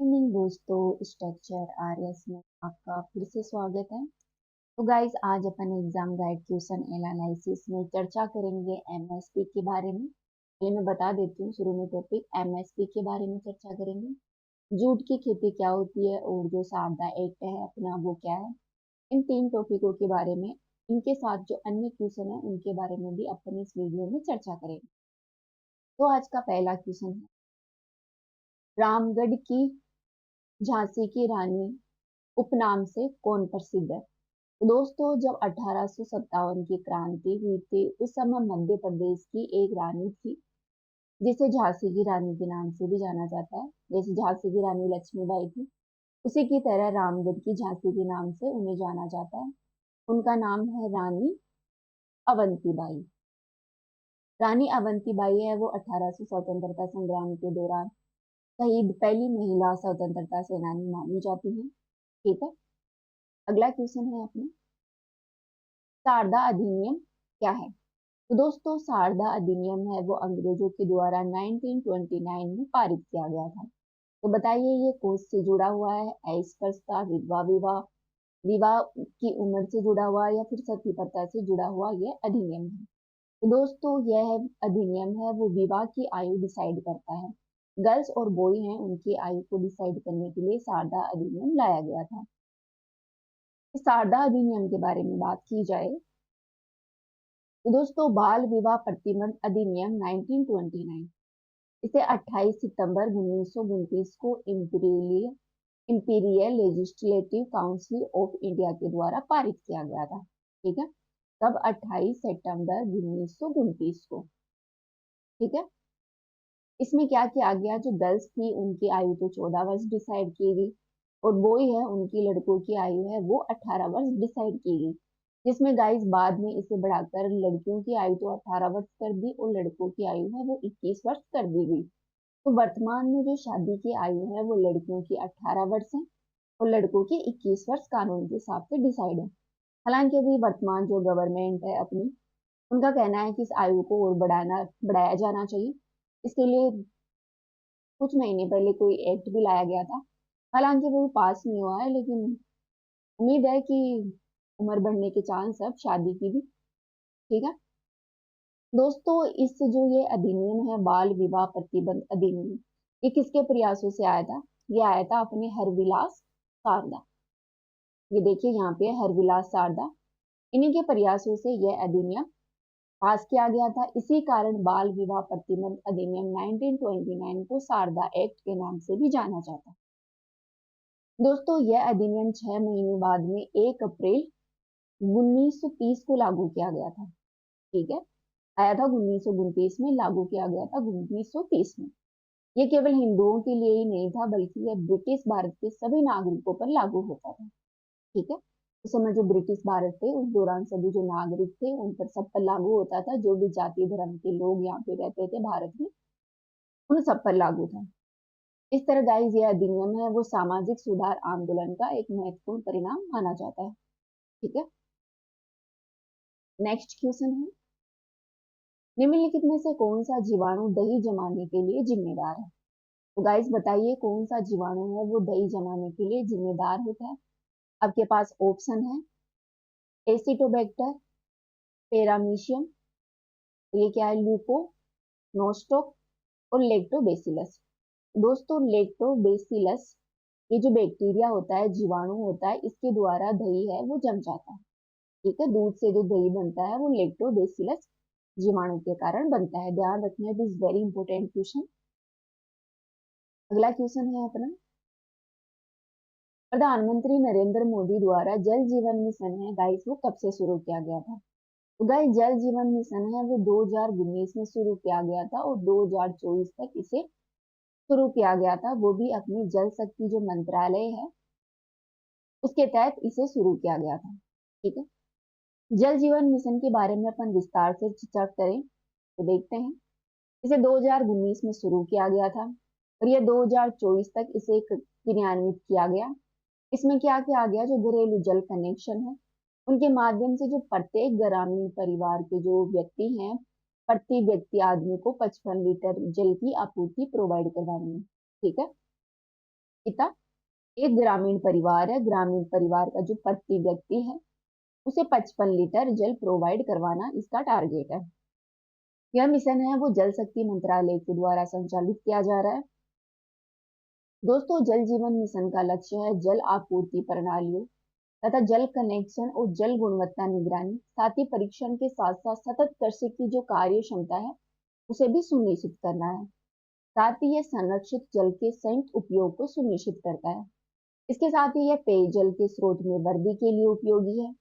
Evening दोस्तों, structure RS में आपका फिर से स्वागत है। तो गाइस, आज अपन एग्जाम गाइड क्वेश्चन एनालिसिस में चर्चा करेंगे एमएसपी के बारे में। ये मैं बता देती हूँ शुरू में टॉपिक एमएसपी के बारे में चर्चा करेंगे। जूट की खेती क्या होती है और जो सारदा एक्ट है अपना वो क्या है। इन तीन टॉपिकों के बारे में, इनके साथ जो अन्य क्वेश्चन है उनके बारे में भी अपन इस वीडियो में चर्चा करेंगे। तो आज का पहला क्वेश्चन है, रामगढ़ की झांसी की रानी उपनाम से कौन प्रसिद्ध है। तो दोस्तों, जब 1857 की क्रांति हुई थी उस समय मध्य प्रदेश की एक रानी थी जिसे झांसी की रानी के नाम से भी जाना जाता है। जैसे झांसी की रानी लक्ष्मीबाई थी, उसी की तरह रामगढ़ की झांसी के नाम से उन्हें जाना जाता है। उनका नाम है रानी अवंतीबाई। रानी अवंतीबाई है वो 1800 स्वतंत्रता संग्राम के दौरान शहीद पहली महिला स्वतंत्रता सेनानी मानी जाती है। ठीक है, अगला क्वेश्चन है अपना, शारदा अधिनियम क्या है। तो दोस्तों, शारदा अधिनियम है वो अंग्रेजों के द्वारा 1929 में पारित किया गया था। तो बताइए ये कोर्स से जुड़ा हुआ है, अस्पृश्यता, विधवा विवाह, विवाह की उम्र से जुड़ा हुआ या फिर सती प्रथा से जुड़ा हुआ ये अधिनियम है। तो दोस्तों, यह अधिनियम है वो विवाह की आयु डिसाइड करता है। गर्ल्स और बॉय हैं उनकी आयु को डिसाइड करने के लिए शारदा अधिनियम लाया गया था। इस शारदा अधिनियम के बारे में बात की जाए तो दोस्तों, बाल विवाह प्रतिबंध अधिनियम 1929, इसे 28 सितंबर 1929 को imperial legislative council of India के द्वारा पारित किया गया था। ठीक है, तब 28 सितंबर 1929 को। ठीक है, इसमें क्या किया गया, जो गर्ल्स थी उनकी आयु तो 14 वर्ष डिसाइड की गई और बॉय है उनकी लड़कों की आयु है वो 18 वर्ष डिसाइड की गई। जिसमें गाइस बाद में इसे बढ़ाकर लड़कियों की आयु तो 18 वर्ष कर दी और लड़कों की आयु है वो 21 वर्ष कर दी गई। तो वर्तमान में जो शादी की आयु है वो लड़कियों की 18 वर्ष है और लड़कों की 21 वर्ष कानून के हिसाब से डिसाइड है। हालांकि अभी वर्तमान जो गवर्नमेंट है अपनी, उनका कहना है कि इस आयु को और बढ़ाया जाना चाहिए। इसके लिए कुछ महीने पहले कोई एक्ट भी लाया गया था, हालांकि वो पास नहीं हुआ है, लेकिन उम्मीद है कि उम्र बढ़ने के चांस है अब शादी की भी। ठीक है दोस्तों, इस जो ये अधिनियम है बाल विवाह प्रतिबंध अधिनियम, ये किसके प्रयासों से आया था। ये आया था अपने हरविलास शारदा। ये देखिए यहाँ पे हरविलास शारदा, इन्हीं के प्रयासों से यह अधिनियम पास किया गया था। इसी कारण बाल विवाह प्रतिबंध अधिनियम 1929 को शारदा एक्ट के नाम से भी जाना जाता है। दोस्तों, यह अधिनियम 6 महीने बाद में 1 अप्रैल 1930 को लागू किया गया था। ठीक है, आया था 1929 में, लागू किया गया था 1930 में। यह केवल हिंदुओं के लिए ही नहीं था बल्कि यह ब्रिटिश भारत के सभी नागरिकों पर लागू होता था। ठीक है, उस समय जो ब्रिटिश भारत थे उस दौरान सभी जो नागरिक थे उन पर सब पर लागू होता था। जो भी जाति धर्म के लोग यहाँ पे रहते थे भारत में, उन सब पर लागू था। इस तरह गाइस ये अधिनियम है वो सामाजिक सुधार आंदोलन का एक महत्वपूर्ण परिणाम माना जाता है। ठीक है, नेक्स्ट क्वेश्चन है, निम्नलिखित में से कौन सा जीवाणु दही जमाने के लिए जिम्मेदार है। तो गाइस बताइए कौन सा जीवाणु है वो दही जमाने के लिए जिम्मेदार होता है। आपके पास ऑप्शन है, एसिटोबैक्टर, पेरामीशियम, ये क्या है, ल्यूको, नोस्टोक और लेक्टोबेसिलस। दोस्तों, लेक्टोबेसिलस ये जो बैक्टीरिया होता है, जीवाणु होता है, इसके द्वारा दही है वो जम जाता है। ठीक है, दूध से जो दही बनता है वो लेक्टोबेसिलस जीवाणु के कारण बनता है। ध्यान रखना, it is very important question. अगला क्वेश्चन है अपना, प्रधानमंत्री नरेंद्र मोदी द्वारा जल जीवन मिशन है गाइस वो कब से शुरू किया गया था। तो गाइस जल जीवन मिशन है वो 2019 में शुरू किया गया था और 2024 तक इसे शुरू किया गया था। वो भी अपनी जल शक्ति जो मंत्रालय है उसके तहत इसे शुरू किया गया था। ठीक है, जल जीवन मिशन के बारे में अपन विस्तार से चर्चा करें तो देखते हैं, इसे 2019 में शुरू किया गया था और यह 2024 तक इसे क्रियान्वित किया गया। इसमें क्या किया गया, जो घरेलू जल कनेक्शन है उनके माध्यम से जो प्रत्येक ग्रामीण परिवार के जो व्यक्ति हैं, प्रति व्यक्ति आदमी को 55 लीटर जल की आपूर्ति प्रोवाइड करवानी है। ठीक है, पिता एक ग्रामीण परिवार है, ग्रामीण परिवार का जो प्रति व्यक्ति है उसे 55 लीटर जल प्रोवाइड करवाना इसका टारगेट है। यह मिशन है वो जल शक्ति मंत्रालय के द्वारा संचालित किया जा रहा है। दोस्तों, जल जीवन मिशन का लक्ष्य है जल आपूर्ति प्रणालियों तथा जल कनेक्शन और जल गुणवत्ता निगरानी, साथ ही परीक्षण के साथ साथ सतत कृषि की जो कार्य क्षमता है उसे भी सुनिश्चित करना है। साथ ही यह संरक्षित जल के संयुक्त उपयोग को सुनिश्चित करता है। इसके साथ ही यह पेयजल के स्रोत में वृद्धि के लिए उपयोगी है।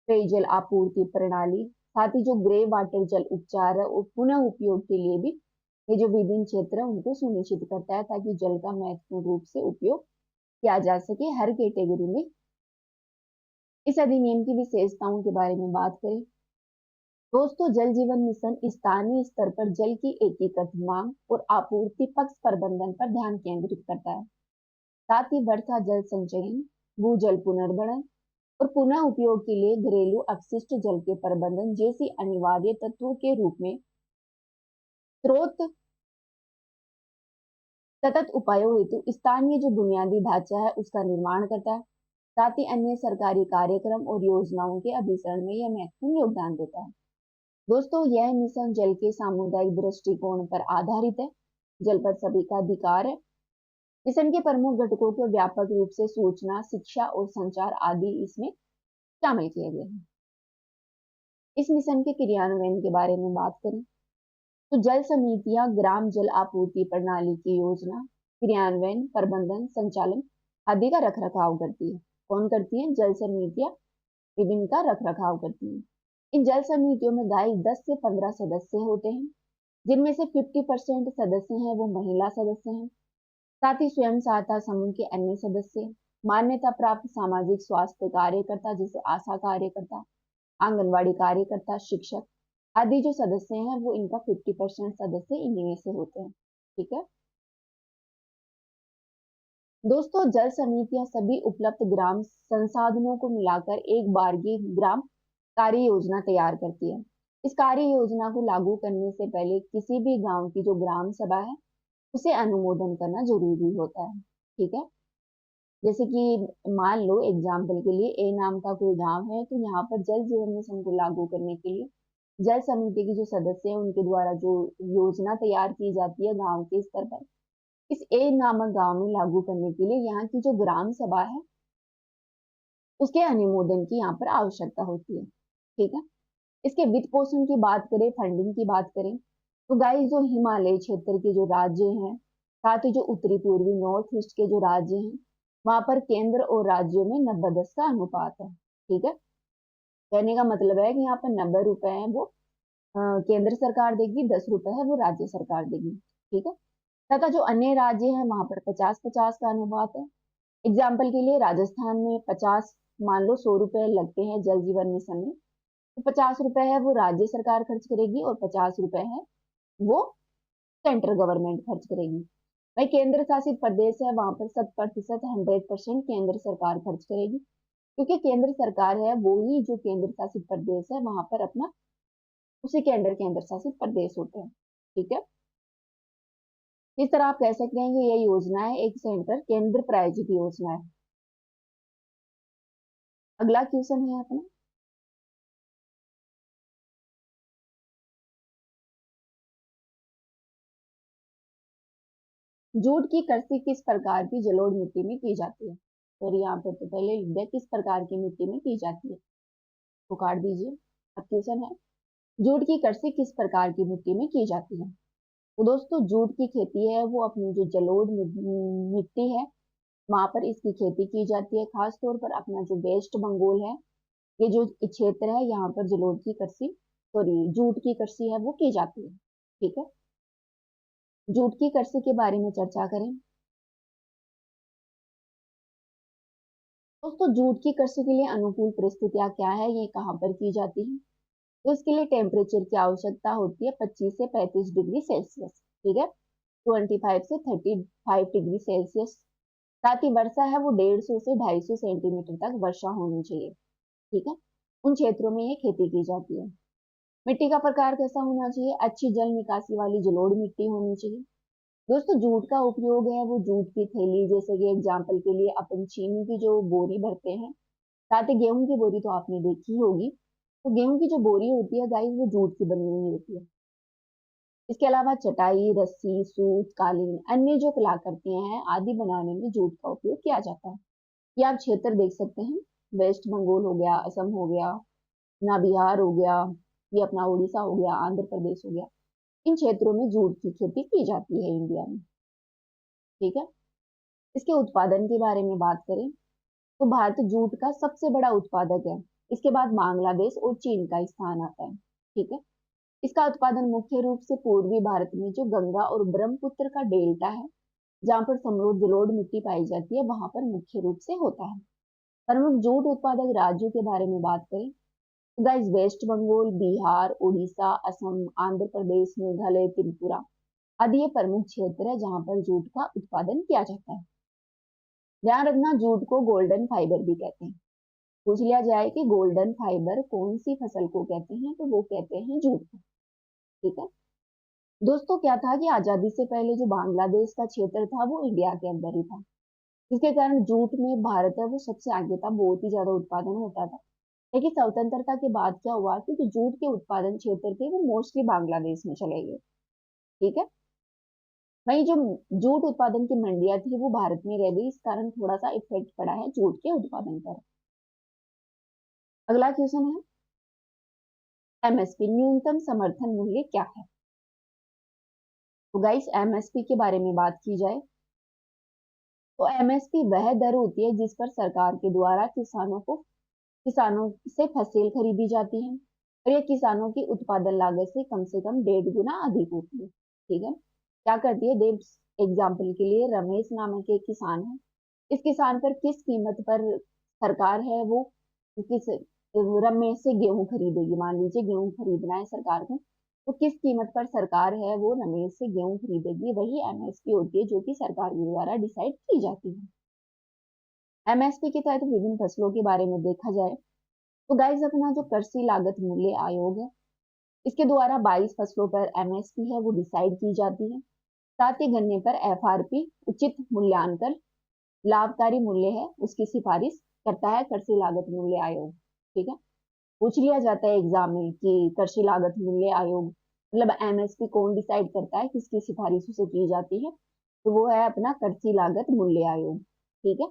पेयजल आपूर्ति प्रणाली, साथ ही जो ग्रे वाटर जल उपचार है और पुनः उपयोग के लिए भी ये जो विभिन्न क्षेत्र है उनको सुनिश्चित करता है, ताकि जल का महत्वपूर्ण रूप से उपयोग किया जा सके हर कैटेगरी में। इस अधिनियम की विशेषताओं के बारे में बात करें दोस्तों, जल जीवन मिशन स्थानीय स्तर पर जल की एकीकृत मांग और आपूर्ति पक्ष प्रबंधन पर ध्यान केंद्रित करता है। साथ ही वर्षा जल संचयन, भूजल पुनर्भरण और पुनः उपयोग के लिए घरेलू अपशिष्ट जल के प्रबंधन जैसी अनिवार्य तत्वों के रूप में स्रोत सतत उपायों हेतु स्थानीय जो बुनियादी ढांचा है उसका निर्माण करता है। साथ ही अन्य सरकारी कार्यक्रम और योजनाओं के अभिसरण में यह महत्वपूर्ण योगदान देता है। दोस्तों, यह मिशन जल के सामुदायिक दृष्टिकोण पर आधारित है। जल पर सभी का अधिकार है। मिशन के प्रमुख घटकों को व्यापक रूप से सूचना, शिक्षा और संचार आदि इसमें शामिल किए गए हैं। इस मिशन के क्रियान्वयन के बारे में बात करें तो जल समितियां ग्राम जल आपूर्ति प्रणाली की योजना, क्रियान्वयन, प्रबंधन, संचालन आदि का रखरखाव करती है। कौन करती है? जल समितियां विभिन्न का रखरखाव करती हैं। इन जल समितियों में गाइस 10 से 15 सदस्य होते हैं, जिनमें से 50% सदस्य हैं वो महिला सदस्य हैं। साथ ही स्वयं सहायता समूह के अन्य सदस्य, मान्यता प्राप्त सामाजिक स्वास्थ्य कार्यकर्ता जैसे आशा कार्यकर्ता, आंगनवाड़ी कार्यकर्ता, शिक्षक आदि जो सदस्य हैं वो इनका 50% सदस्य इन्हीं में से होते हैं। ठीक है दोस्तों, जल समितियां सभी उपलब्ध ग्राम संसाधनों को मिलाकर एक बारगी ग्राम कार्य योजना तैयार करती है। इस कार्य योजना को लागू करने से पहले किसी भी गांव की जो ग्राम सभा है उसे अनुमोदन करना जरूरी होता है। ठीक है, जैसे कि मान लो एग्जाम्पल के लिए ए नाम का कोई गांव है, तो यहाँ पर जल जीवन मिशन को लागू करने के लिए जल समिति के जो सदस्य हैं उनके द्वारा जो योजना तैयार की जाती है गांव के स्तर पर, इस ए नामक गांव में लागू करने के लिए यहाँ की जो ग्राम सभा है उसके अनुमोदन की यहाँ पर आवश्यकता होती है। ठीक है, इसके वित्त पोषण की बात करें, फंडिंग की बात करें तो गाइस जो हिमालय क्षेत्र के जो राज्य हैं, साथ ही जो उत्तरी पूर्वी नॉर्थ ईस्ट के जो राज्य हैं, वहां पर केंद्र और राज्यों में 90-10 का अनुपात है। ठीक है, कहने का मतलब है कि यहाँ पर 90 रुपए है वो केंद्र सरकार देगी, 10 रुपए है वो राज्य सरकार देगी। ठीक है, तथा जो अन्य राज्य है वहां पर 50-50 का अनुपात है। एग्जाम्पल के लिए राजस्थान में 50, मान लो 100 रुपए लगते हैं जल जीवन मिशन में, तो 50 रुपए है वो राज्य सरकार खर्च करेगी और 50 रुपए है वो सेंट्रल गवर्नमेंट खर्च करेगी। भाई केंद्र शासित प्रदेश है वहां पर 100%, 100% केंद्र सरकार खर्च करेगी, क्योंकि केंद्र सरकार है वो ही जो केंद्र शासित प्रदेश है वहां पर अपना उसी के अंडर केंद्र शासित प्रदेश होते हैं। ठीक है, इस तरह आप कह सकते हैं कि यह योजना है एक सेंटर केंद्र प्रायोजित योजना है। अगला क्वेश्चन है अपना, जूट की कृषि किस प्रकार की जलोढ़ मिट्टी में की जाती है? और यहाँ पर तो पहले लिख दिया किस प्रकार की मिट्टी में की जाती है, तो काट दीजिए। अब क्वेश्चन है जूट की कृषि किस प्रकार की मिट्टी में की जाती है? तो दोस्तों, जूट की खेती है वो अपनी जो जलोढ़ मिट्टी है वहां पर इसकी खेती की जाती है। खास तौर पर अपना जो वेस्ट बंगाल है, ये जो क्षेत्र है यहाँ पर जलोढ़ की कृषि, सॉरी जूट की कृषि है वो की जाती है। ठीक है, जूट की कृषि के बारे में चर्चा करें दोस्तों, जूट की कृषि के लिए अनुकूल परिस्थितियां क्या है, ये कहाँ पर की जाती है? तो इसके लिए टेम्परेचर की आवश्यकता होती है 25 से 35 डिग्री सेल्सियस। ठीक है, 25 से 35 डिग्री सेल्सियस। साथ ही वर्षा है वो 150 से 250 सेंटीमीटर तक वर्षा होनी चाहिए। ठीक है, उन क्षेत्रों में ये खेती की जाती है। मिट्टी का प्रकार कैसा होना चाहिए? अच्छी जल निकासी वाली जलोढ़ मिट्टी होनी चाहिए। दोस्तों जूट का उपयोग है वो जूट की थैली, जैसे कि एग्जाम्पल के लिए अपन चीनी की जो बोरी भरते हैं, साथ ही गेहूं की बोरी तो आपने देखी होगी। तो गेहूं की जो बोरी होती है गाइस वो जूट की बनी हुई होती है। इसके अलावा चटाई, रस्सी, सूत, कालीन, अन्य जो कलाकृतियां हैं आदि बनाने में जूट का उपयोग किया जाता है। ये आप क्षेत्र देख सकते हैं, वेस्ट बंगाल हो गया, असम हो गया, अपना बिहार हो गया, ये अपना उड़ीसा हो गया, आंध्र प्रदेश हो गया। इन क्षेत्रों में जूट की खेती की जाती है इंडिया में। ठीक है। इसके उत्पादन के बारे में बात करें तो भारत जूट का सबसे बड़ा उत्पादक है। इसके बाद बांग्लादेश और चीन का स्थान आता है। ठीक है। इसका उत्पादन मुख्य रूप से पूर्वी भारत में जो गंगा और ब्रह्मपुत्र का डेल्टा है, जहाँ पर समृद्ध जलोढ़ मिट्टी पाई जाती है, वहां पर मुख्य रूप से होता है। प्रमुख जूट उत्पादक राज्यों के बारे में बात करें तो गाइस वेस्ट बंगाल, बिहार, उड़ीसा, असम, आंध्र प्रदेश, मेघालय, त्रिपुरा आदि ये प्रमुख क्षेत्र है जहां पर जूट का उत्पादन किया जाता है। ध्यान रखना जूट को गोल्डन फाइबर भी कहते हैं। पूछ लिया जाए कि गोल्डन फाइबर कौन सी फसल को कहते हैं, तो वो कहते हैं जूट को। ठीक है। दोस्तों क्या था कि आजादी से पहले जो बांग्लादेश का क्षेत्र था वो इंडिया के अंदर ही था, जिसके कारण जूट में भारत है वो सबसे आगे था, बहुत ही ज्यादा उत्पादन होता था। लेकिन स्वतंत्रता के बाद क्या हुआ कि जो जूट के उत्पादन क्षेत्र थे वो मोस्टली बांग्लादेश में चले गए। ठीक है। वहीं जो जूट उत्पादन की मंडियां थी वो भारत में रह गई, इस कारण थोड़ा सा इफेक्ट पड़ा है जूट के उत्पादन पर। अगला क्वेश्चन है एमएसपी न्यूनतम समर्थन मूल्य क्या है। तो गाइस एमएसपी के बारे में बात की जाए तो एमएसपी वह दर होती है जिस पर सरकार के द्वारा किसानों से फसल खरीदी जाती है और यह किसानों की उत्पादन लागत से कम 1.5 गुना अधिक होती है। ठीक है। क्या करती है, दे एग्जाम्पल के लिए रमेश नामक एक किसान है। इस किसान पर किस कीमत पर सरकार है वो किस रमेश से गेहूं खरीदेगी। मान लीजिए गेहूं खरीदना है सरकार को, तो किस कीमत पर सरकार है वो रमेश से गेहूं खरीदेगी, वही एमएसपी होती है जो कि सरकार के द्वारा डिसाइड की जाती है। एमएसपी के तहत विभिन्न फसलों के बारे में देखा जाए तो गाइस अपना जो कृषि लागत मूल्य आयोग है, इसके द्वारा 22 फसलों पर एमएसपी है वो डिसाइड की जाती है। साथ ही गन्ने पर एफआरपी उचित मूल्यांकन लाभकारी मूल्य है उसकी सिफारिश करता है कृषि लागत मूल्य आयोग। ठीक है। पूछ लिया जाता है एग्जाम में कि कृषि लागत मूल्य आयोग मतलब एमएसपी कौन डिसाइड करता है, किसकी सिफारिश उसे की जाती है, तो वो है अपना कृषि लागत मूल्य आयोग। ठीक है।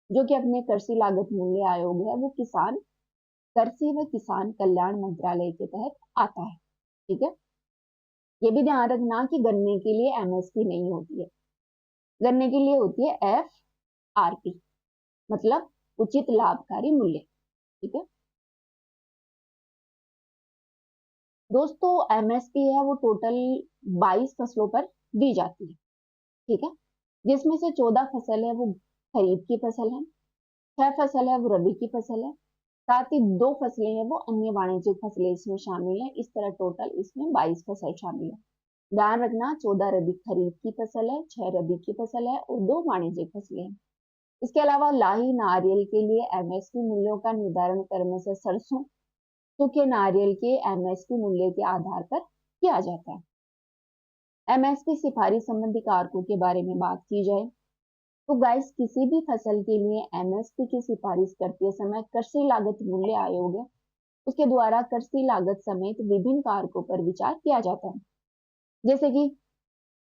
जो कि अपने कृषि लागत मूल्य आयोग है वो कृषि व किसान कल्याण मंत्रालय के तहत आता है। ठीक है। ये भी ध्यान रखना कि गन्ने के लिए एमएसपी नहीं होती है, गन्ने के लिए होती है एफआरपी, मतलब उचित लाभकारी मूल्य। ठीक है। दोस्तों एमएसपी है वो टोटल 22 फसलों पर दी जाती है। ठीक है। जिसमें से 14 फसल है वो खरीफ की फसल है, 6 फसल है वो रबी की फसल है, साथ ही 2 फसलें हैं वो अन्य वाणिज्यिक फसलें इसमें शामिल है। इस तरह टोटल इसमें 22 फसल शामिल है। ध्यान रखना 14 रबी खरीफ की फसल है, 6 रबी की फसल है और 2 वाणिज्यिक फसलें हैं। इसके अलावा लाही नारियल के लिए एमएसपी मूल्यों का निर्धारण करने से सरसों सूखे नारियल के एमएसपी मूल्य के आधार पर किया जाता है। एमएसपी सिफारिश संबंधी कारकों के बारे में बात की जाए तो गाइस किसी भी फसल के लिए एमएसपी की सिफारिश करते समय कृषि लागत मूल्य आयोग है उसके द्वारा कृषि लागत समेत विभिन्न कारकों पर विचार किया जाता है। जैसे कि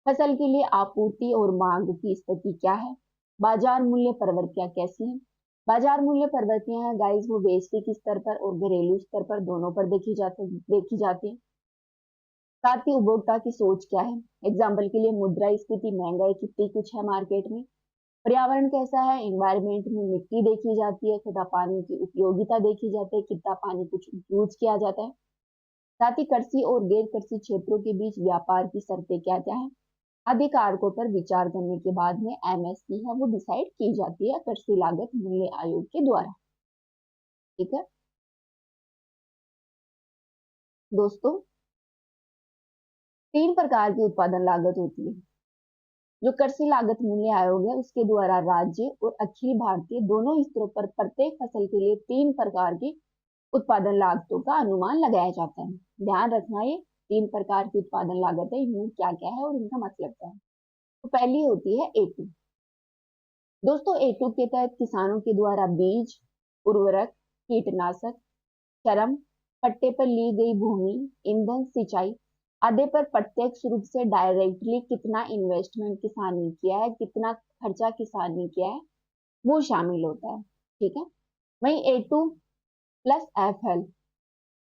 फसल के लिए आपूर्ति और मांग की स्थिति क्या है, बाजार मूल्य प्रवृत्तियां कैसी हैं। बाजार मूल्य प्रवृत्तियां हैं गाइस वो वैश्विक स्तर पर और घरेलू स्तर पर दोनों पर देखी जाती है। साथ ही उपभोक्ता की सोच क्या है, एग्जाम्पल के लिए मुद्रास्फीति, महंगाई कितनी कुछ है मार्केट में, पर्यावरण कैसा है, एनवायरमेंट में मिट्टी देखी जाती है तथा पानी की उपयोगिता देखी जाती है, कितना पानी कुछ यूज किया जाता है। साथ ही कृषि और गैर कृषि क्षेत्रों के बीच व्यापार की शर्तें क्या क्या है आदि कारकों पर विचार करने के बाद में एमएसपी है वो डिसाइड की जाती है कृषि लागत मूल्य आयोग के द्वारा। ठीक है। दोस्तों 3 प्रकार की उत्पादन लागत होती है। जो कृषि लागत मूल्य आयोग है उसके द्वारा राज्य और अखिल भारतीय दोनों स्तरों पर प्रत्येक फसल के लिए 3 प्रकार की उत्पादन लागतों का अनुमान लगाया जाता है। ध्यान रखना ये 3 प्रकार की उत्पादन लागत है, इनमें क्या क्या है और इनका मतलब क्या है। तो पहली होती है A2। दोस्तों A2 के तहत किसानों के द्वारा बीज, उर्वरक, कीटनाशक, श्रम, पट्टे पर ली गई भूमि, ईंधन, सिंचाई आदि पर प्रत्यक्ष रूप से डायरेक्टली कितना इन्वेस्टमेंट किसान ने किया है, कितना खर्चा किसान ने किया है, वो शामिल होता है। ठीक है। वहीं A2 प्लस FL,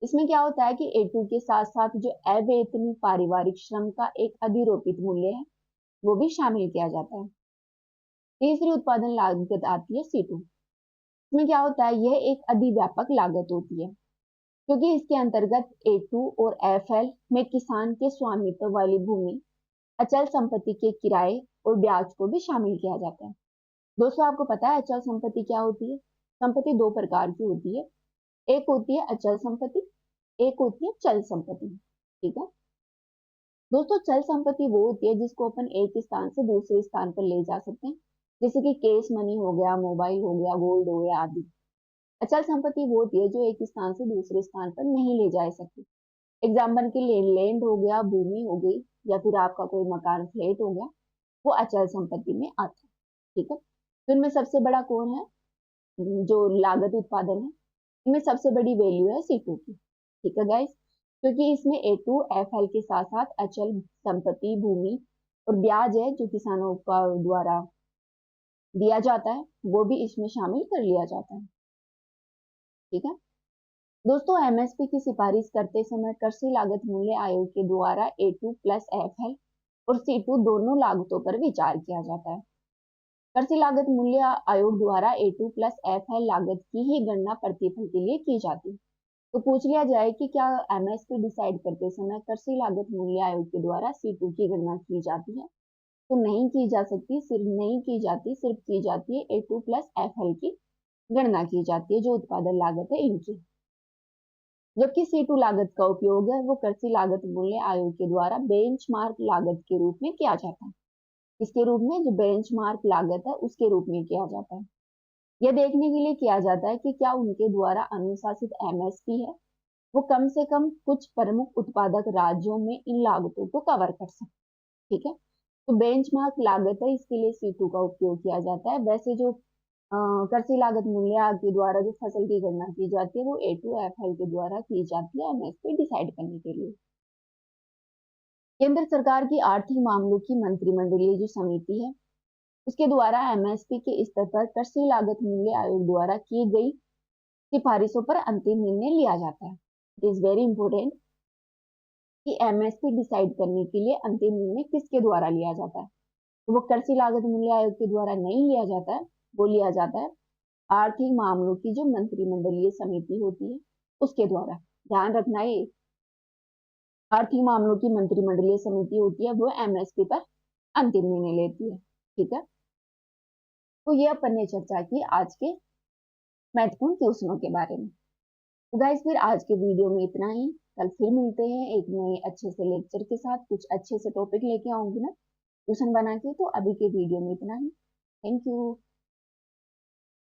इसमें क्या होता है कि A2 के साथ साथ जो अवेतनिक पारिवारिक श्रम का एक अधिरोपित मूल्य है वो भी शामिल किया जाता है। तीसरी उत्पादन लागत आती है C2। इसमें क्या होता है, यह एक अधिव्यापक लागत होती है क्योंकि इसके अंतर्गत A2 और FL में किसान के स्वामित्व वाली भूमि, अचल संपत्ति के किराए और ब्याज को भी शामिल किया जाता है। दोस्तों आपको पता है अचल संपत्ति क्या होती है? संपत्ति दो प्रकार की होती है, एक होती है अचल संपत्ति, एक होती है चल संपत्ति। ठीक है दोस्तों, चल संपत्ति वो होती है जिसको अपन एक स्थान से दूसरे स्थान पर ले जा सकते हैं, जैसे कि कैश मनी हो गया, मोबाइल हो गया, गोल्ड हो गया आदि। अचल संपत्ति वो होती है जो एक स्थान से दूसरे स्थान पर नहीं ले जा सकती। एग्जाम्पल के लिए लैंड हो गया, भूमि हो गई, या फिर आपका कोई मकान फ्लैट हो गया, वो अचल संपत्ति में आता है। ठीक है, तो इनमें सबसे बड़ा कौन है? जो लागत उत्पादन है, इनमें सबसे बड़ी वैल्यू है C2 की। ठीक है गाइस, क्योंकि इसमें A2 FL के साथ साथ अचल संपत्ति, भूमि और ब्याज है जो किसानों का द्वारा दिया जाता है, वो भी इसमें शामिल कर लिया जाता है। ठीक है दोस्तों, MSP की सिफारिश करते समय कृषि लागत मूल्य आयोग के द्वारा A2 प्लस FL और C2 दोनों लागतों पर विचार किया जाता है। कृषि लागत मूल्य आयोग द्वारा A2 प्लस FL लागत की ही गणना प्रतिफल के लिए की जाती है। तो पूछ लिया जाए कि क्या MSP डिसाइड करते समय कृषि लागत मूल्य आयोग के द्वारा C2 की गणना की जाती है? तो नहीं की जा सकती, सिर्फ नहीं की जाती, सिर्फ की जाती है A2 प्लस FL की गणना की जाती है जो उत्पादन लागत है इनकी। जबकि C2 लागत का उपयोग है वो कृषि लागत मूल्य आयोग के द्वारा बेंचमार्क लागत के रूप में किया जाता है। इसके रूप में जो बेंचमार्क लागत है उसके रूप में किया जाता है। यह देखने के लिए किया जाता है कि क्या उनके द्वारा अनुशासित MSP है वो कम से कम कुछ प्रमुख उत्पादक राज्यों में इन लागतों को कवर कर सके। ठीक है, तो बेंचमार्क लागत है, इसके लिए C2 का उपयोग किया जाता है। वैसे जो कृषि लागत मूल्य के द्वारा जो फसल की गणना की जाती है वो A2 FL के द्वारा की जाती है MSP डिसाइड करने के लिए। केंद्र सरकार की आर्थिक मामलों की मंत्रिमंडलीय जो समिति है उसके द्वारा MSP के स्तर पर कृषि लागत मूल्य आयोग द्वारा की गई सिफारिशों पर अंतिम निर्णय लिया जाता है। इट इज वेरी इंपॉर्टेंट कि MSP डिसाइड करने के लिए अंतिम निर्णय किसके द्वारा लिया जाता है। तो वो कृषि लागत मूल्य आयोग के द्वारा नहीं लिया जाता है, वो लिया जाता है आर्थिक मामलों की जो मंत्रिमंडलीय समिति होती है उसके द्वारा। ध्यान रखना, ये आर्थिक मामलों की मंत्रिमंडलीय समिति होती है वो MSP पर अंतिम निर्णय लेती है। ठीक है, तो ये अपन ने चर्चा की आज के महत्वपूर्ण क्वेश्चनों के बारे में। तो गाइस फिर आज के वीडियो में इतना ही। कल फिर मिलते हैं एक नए अच्छे से लेक्चर के साथ, कुछ अच्छे से टॉपिक लेके आऊंगी ना ट्यूशन बना के। तो अभी के वीडियो में इतना ही। Thank you.